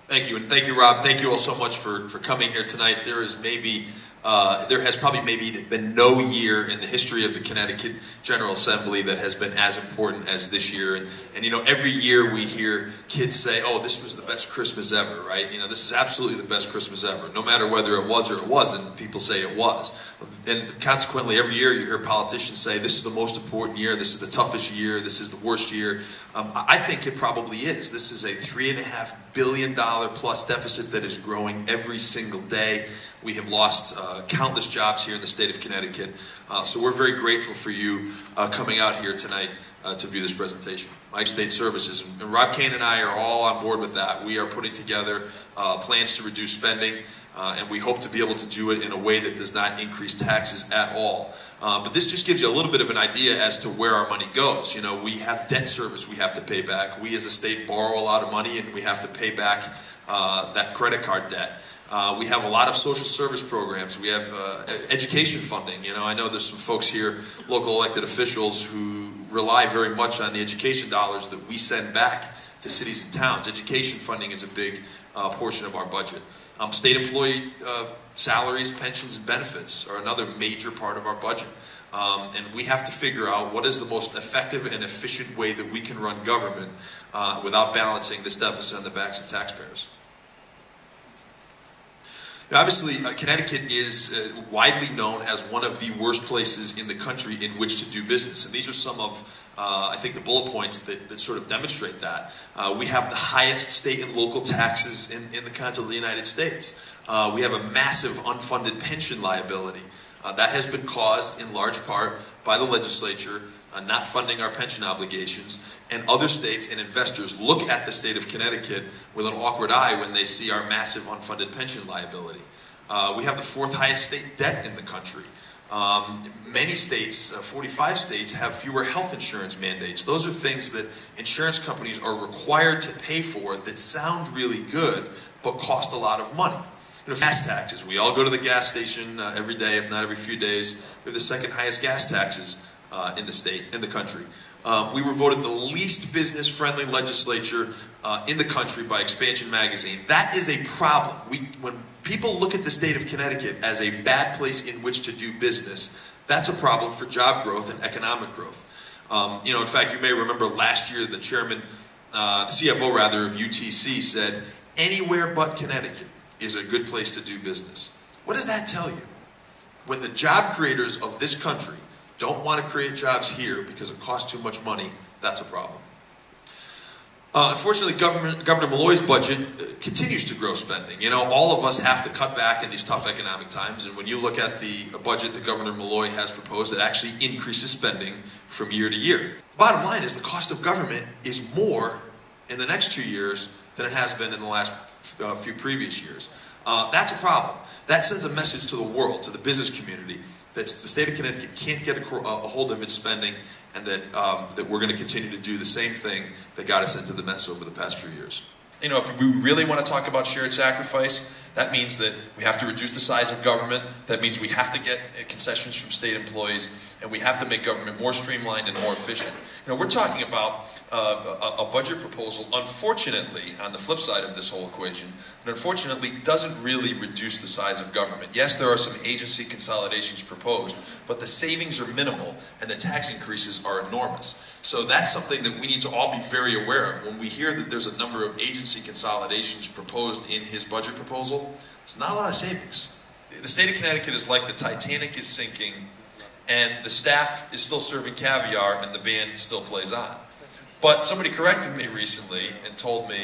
Thank you, and thank you, Rob. Thank you all so much for coming here tonight. There has probably been no year in the history of the Connecticut General Assembly that has been as important as this year. And you know, every year we hear kids say, "Oh, this was the best Christmas ever," right? You know, this is absolutely the best Christmas ever. No matter whether it was or it wasn't, people say it was. And consequently, every year you hear politicians say, "This is the most important year. This is the toughest year. This is the worst year." I think it probably is. This is a $3.5 billion plus deficit that is growing every single day. We have lost countless jobs here in the state of Connecticut. So we're very grateful for you coming out here tonight to view this presentation. Mike State Services, and Rob Kane and I are all on board with that. We are putting together plans to reduce spending, and we hope to be able to do it in a way that does not increase taxes at all. But this just gives you a little bit of an idea as to where our money goes. You know, we have debt service we have to pay back. We as a state borrow a lot of money, and we have to pay back that credit card debt. We have a lot of social service programs. We have education funding. You know, I know there's some folks here, local elected officials, who rely very much on the education dollars that we send back to cities and towns. Education funding is a big portion of our budget. State employee salaries, pensions, and benefits are another major part of our budget. And we have to figure out what is the most effective and efficient way that we can run government without balancing this deficit on the backs of taxpayers. Obviously, Connecticut is widely known as one of the worst places in the country in which to do business. And these are some of, I think, the bullet points that sort of demonstrate that. We have the highest state and local taxes in the continental United States. We have a massive unfunded pension liability. That has been caused in large part by the legislature not funding our pension obligations, and other states and investors look at the state of Connecticut with an awkward eye when they see our massive unfunded pension liability. We have the fourth highest state debt in the country. Many states, 45 states, have fewer health insurance mandates. Those are things that insurance companies are required to pay for that sound really good but cost a lot of money. You know, gas taxes. We all go to the gas station every day, if not every few days. We have the second highest gas taxes in the country. We were voted the least business-friendly legislature in the country by Expansion Magazine. That is a problem. When people look at the state of Connecticut as a bad place in which to do business, that's a problem for job growth and economic growth. You know, in fact, you may remember last year the chairman, the CFO rather, of UTC said, "Anywhere but Connecticut is a good place to do business." What does that tell you? When the job creators of this country don't want to create jobs here because it costs too much money, that's a problem. Unfortunately, Governor Malloy's budget continues to grow spending. You know, all of us have to cut back in these tough economic times, and when you look at the budget that Governor Malloy has proposed, it actually increases spending from year to year. Bottom line is the cost of government is more in the next 2 years than it has been in the last few previous years. That's a problem. That sends a message to the world, to the business community, that the state of Connecticut can't get a hold of its spending, and that we're going to continue to do the same thing that got us into the mess over the past few years. You know, if we really want to talk about shared sacrifice, that means that we have to reduce the size of government. That means we have to get concessions from state employees, and we have to make government more streamlined and more efficient. You know, we're talking about a budget proposal, unfortunately, on the flip side of this whole equation, that unfortunately doesn't really reduce the size of government. Yes, there are some agency consolidations proposed, but the savings are minimal and the tax increases are enormous. So that's something that we need to all be very aware of. When we hear that there's a number of agency consolidations proposed in his budget proposal, there's not a lot of savings. The state of Connecticut is like the Titanic is sinking, and the staff is still serving caviar and the band still plays on. But somebody corrected me recently and told me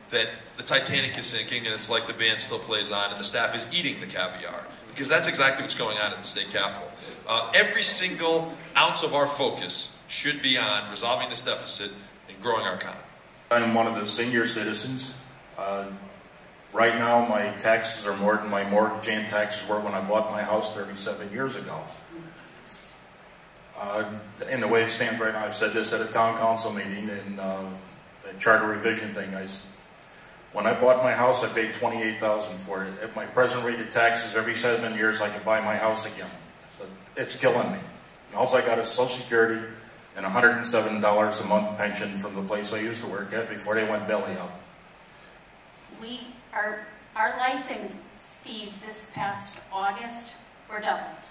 that the Titanic is sinking and it's like the band still plays on and the staff is eating the caviar. Because that's exactly what's going on at the state capitol. Every single ounce of our focus should be on resolving this deficit and growing our economy. I'm one of the senior citizens. Right now my taxes are more than my mortgage and taxes were when I bought my house 37 years ago. In the way it stands right now, I've said this at a town council meeting and the charter revision thing. When I bought my house, I paid $28,000 for it. At my present rate of taxes, every 7 years I can buy my house again. So it's killing me. And all I got is Social Security and $107 a month pension from the place I used to work at before they went belly up. our license fees this past August were doubled.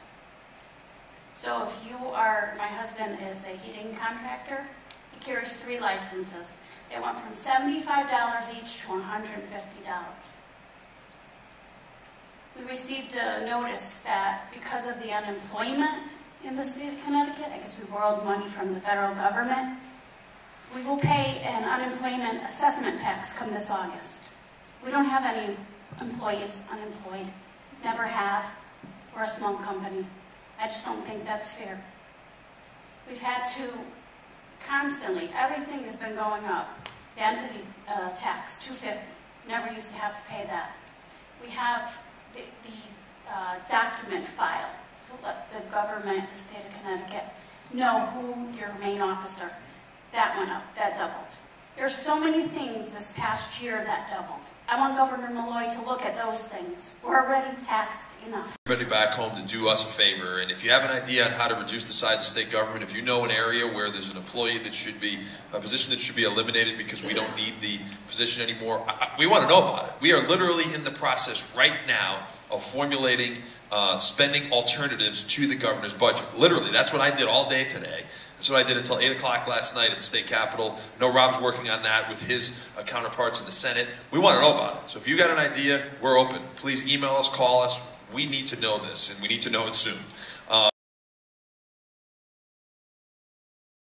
So if you are, my husband is a heating contractor, he carries 3 licenses. They went from $75 each to $150. We received a notice that because of the unemployment in the state of Connecticut, I guess we borrowed money from the federal government, we will pay an unemployment assessment tax come this August. We don't have any employees unemployed, never have. We're a small company. I just don't think that's fair. We've had to constantly, everything has been going up. The entity tax, $250. Never used to have to pay that. We have the document file to let the government, the state of Connecticut, know who your main officer. That went up, that doubled. There's so many things this past year that doubled. I want Governor Malloy to look at those things. We're already taxed enough. Everybody back home to do us a favor, and if you have an idea on how to reduce the size of state government, if you know an area where there's an employee that should be, a position that should be eliminated because we don't need the position anymore, we want to know about it. We are literally in the process right now of formulating spending alternatives to the governor's budget. Literally, that's what I did all day today. That's what I did until 8 o'clock last night at the state capitol. I know Rob's working on that with his counterparts in the Senate. We want to know about it. So if you got an idea, we're open. Please email us, call us. We need to know this, and we need to know it soon.